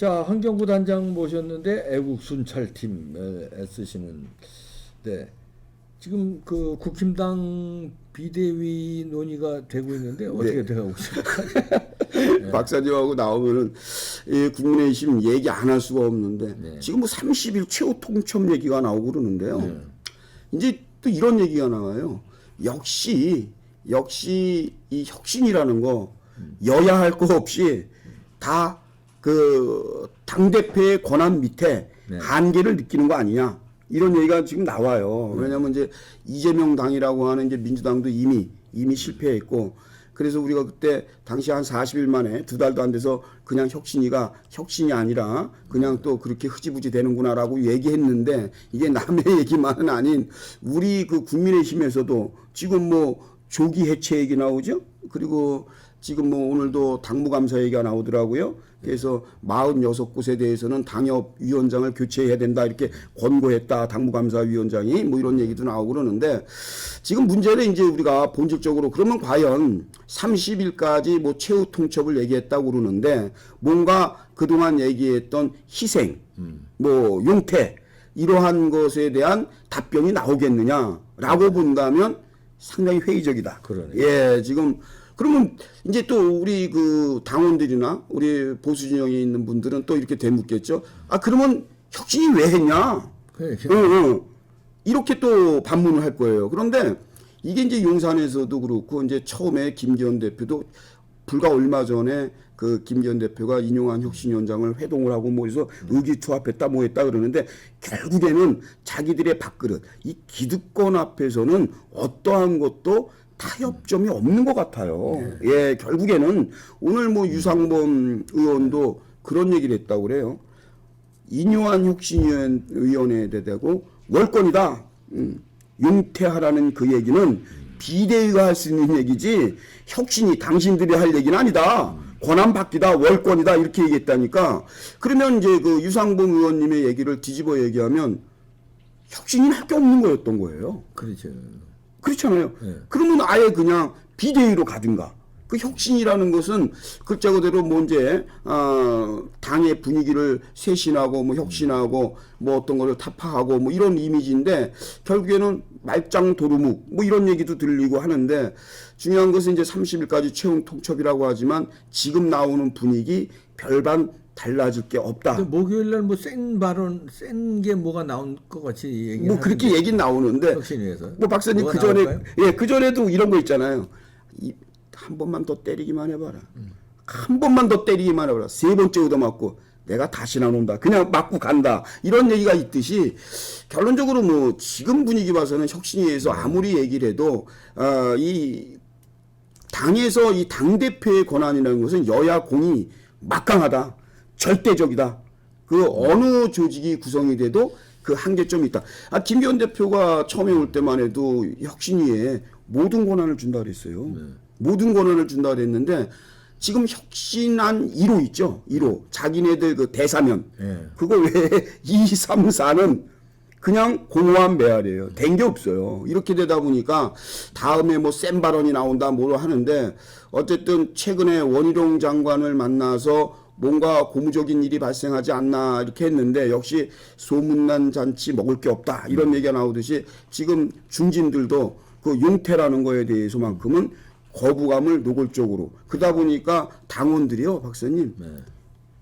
자, 환경부 단장 모셨는데 애국 순찰팀 애쓰시는 데 지금 그 국힘당 비대위 논의가 되고 있는데 어떻게 돼가고 있습니까? 박사님하고 나오면은 국민의힘 얘기 안 할 수가 없는데 지금 뭐 30일 최후 통첩 얘기가 나오고 그러는데요. 이제 또 이런 얘기가 나와요. 역시 이 혁신이라는 거 여야 할 거 없이 다 그 당대표의 권한 밑에 한계를 느끼는 거 아니냐. 이런 얘기가 지금 나와요. 왜냐하면 이제 이재명 당이라고 하는 이제 민주당도 이미 실패했고, 그래서 우리가 그때 당시 한 40일 만에 2달도 안 돼서 그냥 혁신이 아니라 그냥 또 그렇게 흐지부지 되는구나라고 얘기했는데, 이게 남의 얘기만은 아닌 우리 그 국민의힘에서도 지금 뭐 조기 해체 얘기 나오죠. 그리고 지금 뭐 오늘도 당무감사 얘기가 나오더라고요. 그래서 46곳에 대해서는 당협위원장을 교체해야 된다 이렇게 권고했다. 당무감사위원장이 뭐 이런 얘기도 나오고 그러는데, 지금 문제는 이제 우리가 본질적으로 그러면 과연 30일까지 뭐 최후 통첩을 얘기했다고 그러는데, 뭔가 그동안 얘기했던 희생, 뭐 용태 이러한 것에 대한 답변이 나오겠느냐라고 본다면 상당히 회의적이다. 그러네요. 예, 지금 그러면 이제 또 우리 그 당원들이나 우리 보수 진영에 있는 분들은 또 이렇게 되묻겠죠. 아, 그러면 혁신이 왜 했냐? 이렇게 또 반문을 할 거예요. 그런데 이게 이제 용산에서도 그렇고, 이제 처음에 김기현 대표도 불과 얼마 전에 그 김기현 대표가 인용한 혁신위원장을 회동을 하고 뭐 해서 의기투합했다 뭐 했다 그러는데, 결국에는 자기들의 밥그릇, 이 기득권 앞에서는 어떠한 것도 타협점이 없는 것 같아요. 예, 결국에는 오늘 뭐 유상범 의원도 그런 얘기를 했다고 그래요. 인요한 혁신위원회에 대고 월권이다. 용퇴하라는 그 얘기는 비대위가 할 수 있는 얘기지 혁신이 당신들이 할 얘기는 아니다. 권한 바뀌다, 월권이다 이렇게 얘기했다니까. 그러면 이제 그 유상범 의원님의 얘기를 뒤집어 얘기하면 혁신이 할 게 없는 거였던 거예요. 그렇죠. 그렇잖아요. 그러면 아예 그냥 비대위로 가든가. 그 혁신이라는 것은 글자 그대로 뭐 이제 당의 분위기를 쇄신하고 뭐 혁신하고 뭐 어떤 거를 타파하고 뭐 이런 이미지인데, 결국에는 말짱 도루묵 뭐 이런 얘기도 들리고 하는데, 중요한 것은 이제 30일까지 최후 통첩이라고 하지만 지금 나오는 분위기 별반 달라질 게 없다. 목요일 날 뭐 센 게 뭐가 나온 것 같이 얘기. 뭐 그렇게 얘기 나오는데, 혁신위에서 뭐 박사님 그 전에 그 전에도 이런 거 있잖아요. 한 번만 더 때리기만 해봐라. 한 번만 더 때리기만 해봐라. 3번째 얻어맞고 내가 다시는 안 온다. 그냥 맞고 간다. 이런 얘기가 있듯이, 결론적으로 뭐 지금 분위기 봐서는 혁신위에서 아무리 얘기를 해도 이 당에서 이 당대표의 권한이라는 것은 여야 공이 막강하다. 절대적이다. 그 어느 조직이 구성이 돼도 그 한계점이 있다. 김기현 대표가 처음에 올 때만 해도 혁신위에 모든 권한을 준다 그랬어요. 모든 권한을 준다 그랬는데, 지금 혁신안 1호 있죠. 1호. 자기네들 그 대사면. 그거 외에 2, 3, 4는 그냥 공허한 메아리예요. 된 게 없어요. 이렇게 되다 보니까 다음에 뭐 센 발언이 나온다 뭐로 하는데, 어쨌든 최근에 원희룡 장관을 만나서 뭔가 고무적인 일이 발생하지 않나 이렇게 했는데, 역시 소문난 잔치 먹을 게 없다 이런 얘기가 나오듯이, 지금 중진들도 그 용태라는 거에 대해서만큼은 거부감을 노골적으로. 그러다 보니까 당원들이요, 박사님,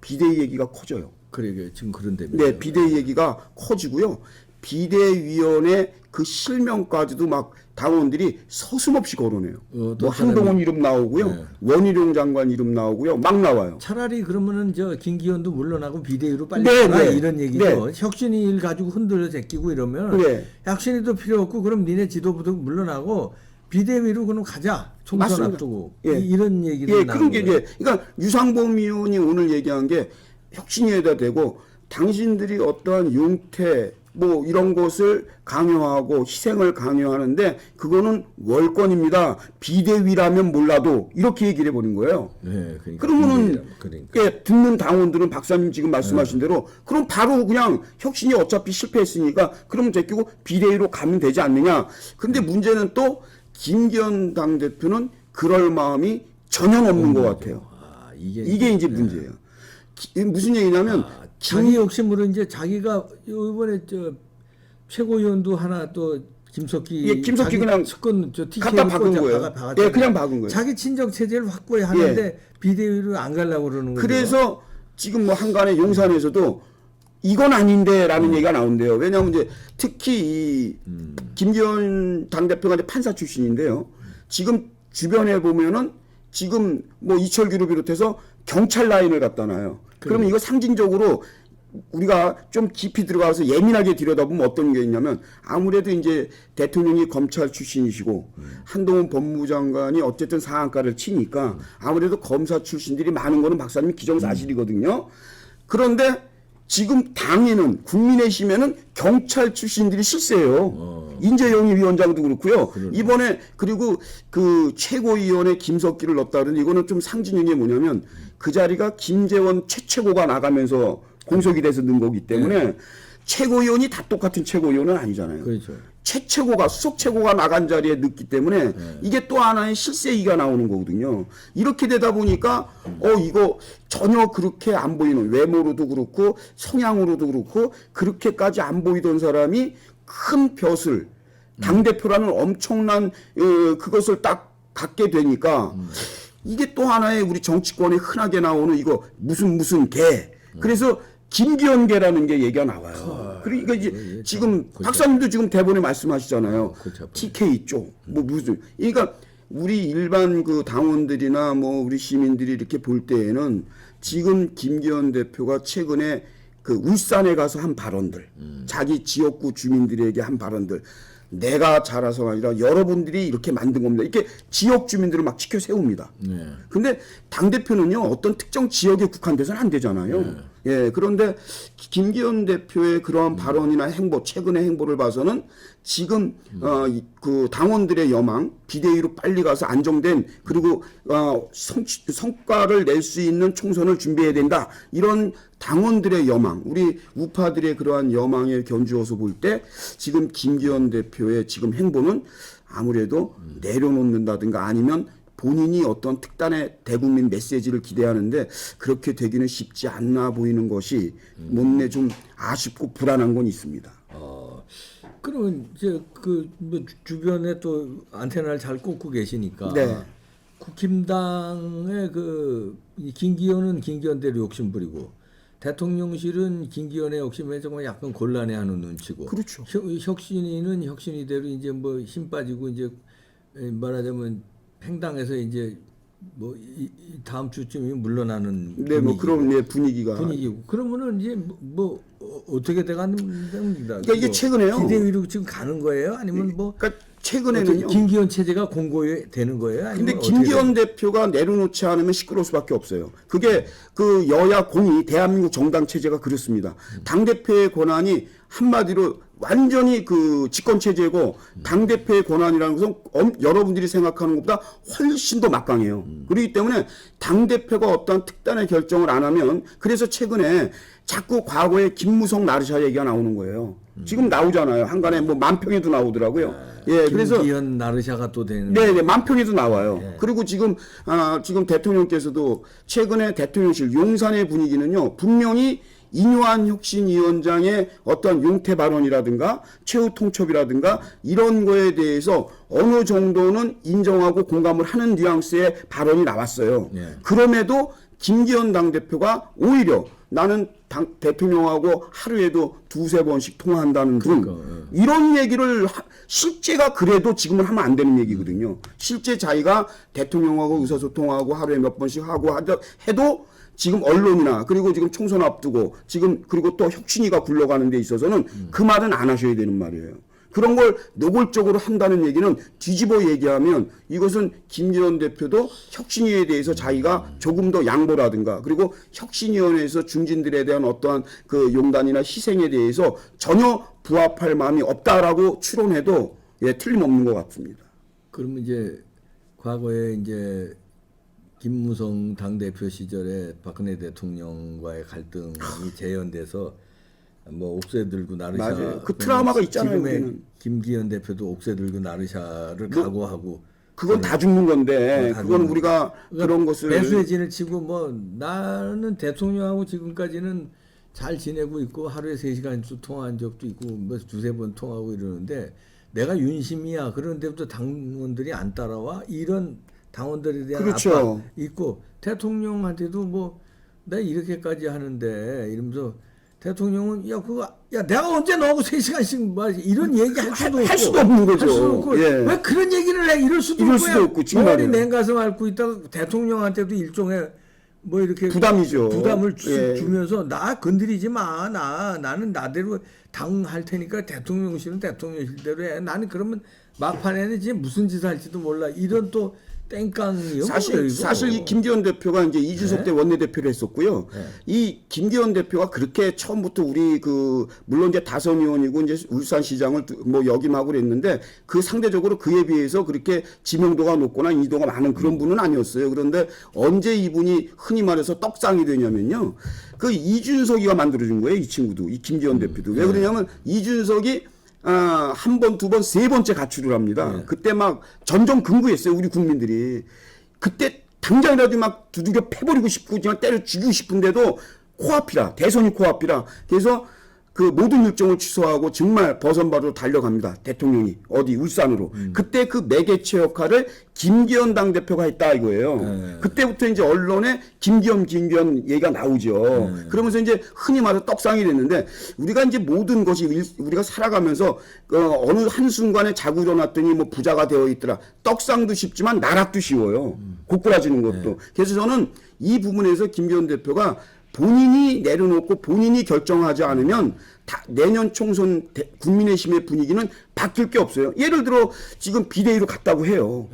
비대위 얘기가 커져요. 그러게 지금 그런데. 네, 비대위 얘기가 커지고요. 비대위원회 그 실명까지도 막 당원들이 서슴없이 거론해요. 뭐 한동훈 이름 나오고요, 원희룡 장관 이름 나오고요, 막 나와요. 차라리 그러면은 저 김기현도 물러나고 비대위로 빨리 가라 이런 얘기죠. 혁신이 일 가지고 흔들어 제끼고 이러면 혁신이도 필요 없고, 그럼 니네 지도부도 물러나고 비대위로 그럼 가자. 총선 앞두고 이런 얘기도 나오는 거예요. 그러니까 유상범 의원이 오늘 얘기한 게 혁신위에다 대고, 당신들이 어떠한 용태 뭐 이런 것을 강요하고 희생을 강요하는데 그거는 월권입니다. 비대위라면 몰라도 이렇게 얘기를 해버린 거예요. 그러니까 그러면은 듣는 당원들은 박사님 지금 말씀하신 대로 그럼 바로 그냥 혁신이 어차피 실패했으니까 그러면 제끼고 비대위로 가면 되지 않느냐. 근데 문제는 또 김기현 당대표는 그럴 마음이 전혀 없는 것 같아요. 이게 이제 문제예요. 무슨 얘기냐면 자기 욕심으로 이제 자기가 이번에 저 최고위원도 하나 또 김석기 그냥 측근 저 갖다 박은 거예요. 예, 그냥 박은 거예요. 자기 친정 체제를 확고히 하는데 비대위로 안 가려고 그러는 거예요. 그래서 지금 뭐 한간에 용산에서도 이건 아닌데라는 얘기가 나온대요. 왜냐하면 이제 특히 이 김기현 당대표가 이제 판사 출신인데요. 지금 주변에 보면은 지금 뭐 이철규를 비롯해서 경찰 라인을 갖다 놔요. 그러면 이거 상징적으로 우리가 좀 깊이 들어가서 예민하게 들여다보면 어떤 게 있냐면 아무래도 이제 대통령이 검찰 출신이시고 한동훈 법무장관이 어쨌든 상한가를 치니까 아무래도 검사 출신들이 많은 거는 박사님 기정사실이거든요. 그런데 지금 당에는 국민의힘에는 경찰 출신들이 실세예요. 인재영입 위원장도 그렇고요. 이번에 그리고 그 최고위원회 김석기를 넣었다 그러는데 이거는 좀 상징적인 게 뭐냐면 그 자리가 김재원 최고가 나가면서 공석이 돼서 넣은 거기 때문에 최고위원이 다 똑같은 최고위원은 아니잖아요. 그렇죠. 최고가 수석 최고가 나간 자리에 넣기 때문에 이게 또 하나의 실세이가 나오는 거거든요. 이렇게 되다 보니까 이거 전혀 그렇게 안 보이는 외모로도 그렇고 성향으로도 그렇고 그렇게까지 안 보이던 사람이 큰 벼슬 당대표라는 엄청난 그것을 딱 갖게 되니까 이게 또 하나의 우리 정치권에 흔하게 나오는 이거 무슨 개. 그래서 김기현계라는 게 얘기가 나와요. 그러니까 이제 지금 박사님도 지금 대본에 말씀하시잖아요. TK 쪽 뭐 무슨 그러니까 우리 일반 그 당원들이나 뭐 우리 시민들이 이렇게 볼 때에는 지금 김기현 대표가 최근에 그 울산에 가서 한 발언들, 자기 지역구 주민들에게 한 발언들, 내가 잘해서가 아니라 여러분들이 이렇게 만든 겁니다. 이렇게 지역 주민들을 막 지켜 세웁니다. 근데 당대표는요, 어떤 특정 지역에 국한돼서는 안 되잖아요. 예, 그런데 김기현 대표의 그러한 발언이나 행보, 최근의 행보를 봐서는 지금 그 당원들의 여망, 비대위로 빨리 가서 안정된 그리고 성과를 낼 수 있는 총선을 준비해야 된다. 이런 당원들의 여망, 우리 우파들의 그러한 여망에 견주어서 볼 때 지금 김기현 대표의 지금 행보는 아무래도 내려놓는다든가 아니면 본인이 어떤 특단의 대국민 메시지를 기대하는데 그렇게 되기는 쉽지 않나 보이는 것이 못내 좀 아쉽고 불안한 건 있습니다. 그러면 이제 그 뭐 주변에 또 안테나를 잘 꽂고 계시니까 국힘당의 그 김기현은 김기현대로 욕심 부리고 대통령실은 김기현의 욕심에 정말 약간 곤란해하는 눈치고, 그렇죠. 혁신이는 혁신이대로 이제 뭐 힘 빠지고 이제 말하자면 팽당해서 이제 뭐 다음 주쯤이면 물러나는 네, 뭐 그런 분위기고 그러면은 이제 뭐 어떻게 돼가는 겁니다. 그러니까 이게 최근에요. 비대위로 지금 가는 거예요? 아니면 뭐 그러니까 최근에는요. 김기현 체제가 공고히 되는 거예요? 아니면 근데 김기현 대표가 내려놓지 않으면 시끄러울 수밖에 없어요. 그게 그 여야 공이 대한민국 정당 체제가 그렇습니다. 당 대표의 권한이 한마디로 완전히 그 집권 체제고 당 대표의 권한이라는 것은 여러분들이 생각하는 것보다 훨씬 더 막강해요. 그렇기 때문에 당 대표가 어떤 특단의 결정을 안 하면 그래서 최근에 자꾸 과거에 김무성 나르샤 얘기가 나오는 거예요. 지금 나오잖아요. 한간에 뭐 만평에도 나오더라고요. 예, 그래서 김기현 나르샤가 또 되는. 네, 만평에도 나와요. 그리고 지금 대통령께서도 최근에 대통령실 용산의 분위기는요, 분명히 인요한 혁신위원장의 어떤 용태 발언이라든가 최후 통첩이라든가 이런 거에 대해서 어느 정도는 인정하고 공감을 하는 뉘앙스의 발언이 나왔어요. 그럼에도 김기현 당대표가 오히려 나는 대통령하고 하루에도 두세 번씩 통화한다는 등 이런 얘기를 실제가 그래도 지금은 하면 안 되는 얘기거든요. 실제 자기가 대통령하고 의사소통하고 하루에 몇 번씩 하고 해도 지금 언론이나 그리고 지금 총선 앞두고 지금 그리고 또 혁신위가 굴러가는 데 있어서는 그 말은 안 하셔야 되는 말이에요. 그런 걸 노골적으로 한다는 얘기는 뒤집어 얘기하면 이것은 김기현 대표도 혁신위에 대해서 자기가 조금 더 양보라든가 그리고 혁신위원회에서 중진들에 대한 어떠한 그 용단이나 희생에 대해서 전혀 부합할 마음이 없다라고 추론해도 틀림없는 것 같습니다. 그러면 이제 과거에 이제 김무성 당대표 시절에 박근혜 대통령과의 갈등이 재현돼서 뭐 옥새 들고 나르샤 맞아요. 그 트라우마가 있잖아요. 지금의 김기현 대표도 옥새 들고 나르샤를 각오하고 그건 다 죽는 건데 그건 우리가 그런 것을 배수의 진을 치고 뭐 나는 대통령하고 지금까지는 잘 지내고 있고 하루에 3시간 통화한 적도 있고 뭐 2-3번 통화하고 이러는데 내가 윤심이야. 그런데부터 당원들이 안 따라와. 이런 당원들에 대한 그렇죠. 압박 있고 대통령한테도 뭐 내가 이렇게까지 하는데 이러면서 대통령은 야 그거 야 내가 언제 너하고 3시간씩 뭐 이런 얘기 할 수도 없고 할 수도 없는 거죠. 할 수도 없고 예. 왜 그런 얘기를 해 이럴 수도 없고 머리 냉가슴 앓고 있다가 대통령한테도 일종의 뭐 이렇게 부담이죠. 부담을 예. 주면서 나 건드리지 마. 나는 나대로 당할 테니까 대통령실은 대통령실대로 해. 나는 그러면 막판에는 이제 무슨 짓을 할지도 몰라. 이런 또 땡깡이요. 사실 이 김기현 대표가 이제 이준석 때 원내대표를 했었고요. 이 김기현 대표가 그렇게 처음부터 우리 물론 이제 다선 의원이고 이제 울산시장을 뭐 역임하고 그랬는데 그 상대적으로 그에 비해서 그렇게 지명도가 높거나 인지도가 많은 그런 분은 아니었어요. 그런데 언제 이분이 흔히 말해서 떡상이 되냐면요. 그 이준석이가 만들어준 거예요. 이 친구도 이 김기현 대표도. 왜 그러냐면 이준석이 한 번, 두 번, 세 번째 가출을 합니다. 그때 막 전전긍긍했어요, 우리 국민들이. 그때 당장이라도 막 두들겨 패버리고 싶고 그냥 때려 죽이고 싶은데도 코앞이라, 대선이 코앞이라. 그래서 그 모든 일정을 취소하고 정말 버선바로 달려갑니다. 대통령이 어디 울산으로. 그때 그 매개체 역할을 김기현 당대표가 했다 이거예요. 그때부터 이제 언론에 김기현 얘기가 나오죠. 그러면서 이제 흔히 말해서 떡상이 됐는데 우리가 이제 모든 것이 우리가 살아가면서 어느 한순간에 자고 일어났더니 뭐 부자가 되어 있더라. 떡상도 쉽지만 나락도 쉬워요. 고꾸라지는 것도. 그래서 저는 이 부분에서 김기현 대표가 본인이 내려놓고 본인이 결정하지 않으면 내년 총선 국민의힘의 분위기는 바뀔 게 없어요. 예를 들어 지금 비대위로 갔다고 해요.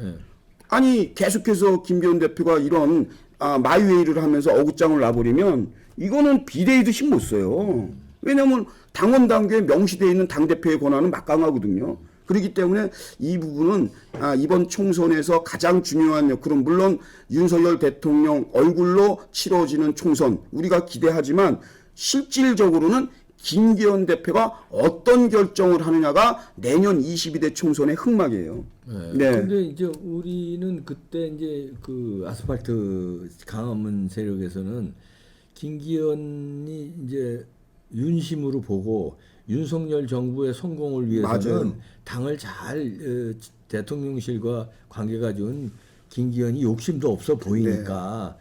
아니 계속해서 김기현 대표가 이런 마이웨이를 하면서 어긋장을 놔버리면 이거는 비대위도 힘 못 써요. 왜냐하면 당원 당규에 명시되어 있는 당대표의 권한은 막강하거든요. 그렇기 때문에 이 부분은 이번 총선에서 가장 중요한 역할은 물론 윤석열 대통령 얼굴로 치러지는 총선 우리가 기대하지만 실질적으로는 김기현 대표가 어떤 결정을 하느냐가 내년 22대 총선의 흥막이에요. 네. 근데 이제 우리는 그때 이제 그 아스팔트 강화문 세력에서는 김기현이 이제 윤심으로 보고 윤석열 정부의 성공을 위해서는 맞아요. 당을 잘 대통령실과 관계가 좋은 김기현이 욕심도 없어 보이니까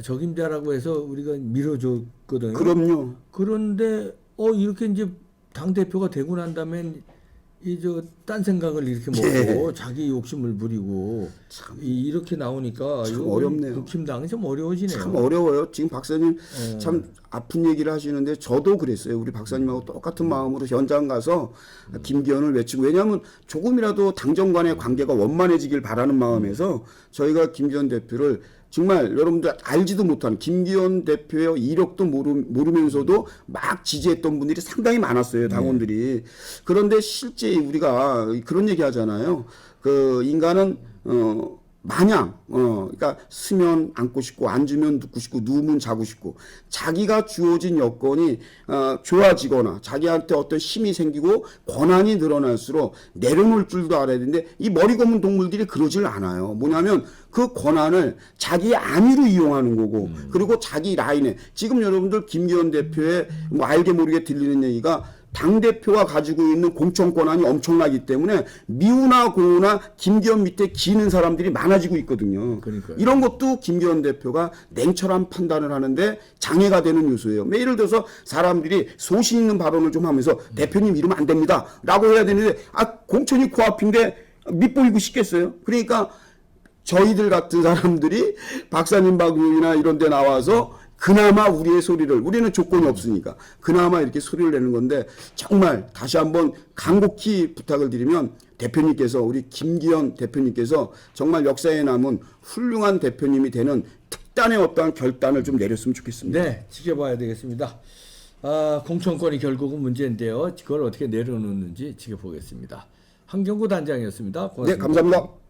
적임자라고 해서 우리가 밀어줬거든요. 그럼요. 그런데 이렇게 이제 당 대표가 되고 난 다음엔 딴 생각을 이렇게 먹고 자기 욕심을 부리고 이렇게 나오니까 참 어렵네요. 국힘당이 좀 어려워지네요. 참 어려워요. 지금 박사님 참 아픈 얘기를 하시는데 저도 그랬어요. 우리 박사님하고 똑같은 마음으로 현장 가서 김기현을 외치고 왜냐하면 조금이라도 당정 간의 관계가 원만해지길 바라는 마음에서 저희가 김기현 대표를 정말 여러분들 알지도 못하는 김기현 대표의 이력도 모르면서도 막 지지했던 분들이 상당히 많았어요. 당원들이. 그런데 실제 우리가 그런 얘기 하잖아요. 그 인간은 마냥 그러니까 쓰면 앉고 싶고 앉으면 눕고 싶고 누우면 자고 싶고 자기가 주어진 여건이 좋아지거나 자기한테 어떤 힘이 생기고 권한이 늘어날수록 내려놓을 줄도 알아야 되는데 이 머리 검은 동물들이 그러질 않아요. 뭐냐면 그 권한을 자기 안위로 이용하는 거고 그리고 자기 라인에 지금 여러분들 김기현 대표의 뭐 알게 모르게 들리는 얘기가 당대표가 가지고 있는 공천 권한이 엄청나기 때문에 미우나 고우나 김기현 밑에 기는 사람들이 많아지고 있거든요. 그러니까요. 이런 것도 김기현 대표가 냉철한 판단을 하는데 장애가 되는 요소예요. 예를 들어서 사람들이 소신 있는 발언을 좀 하면서 대표님 이러면 안 됩니다 라고 해야 되는데 공천이 코앞인데 밑보이고 싶겠어요. 그러니까 저희들 같은 사람들이 박사님 방송이나 이런 데 나와서 그나마 우리의 소리를 우리는 조건이 없으니까 그나마 이렇게 소리를 내는 건데 정말 다시 한번 간곡히 부탁을 드리면 대표님께서 우리 김기현 대표님께서 정말 역사에 남은 훌륭한 대표님이 되는 특단의 어떠한 결단을 좀 내렸으면 좋겠습니다. 네, 지켜봐야 되겠습니다. 공천권이 결국은 문제인데요. 그걸 어떻게 내려놓는지 지켜보겠습니다. 한경구 단장이었습니다. 고맙습니다. 네, 감사합니다.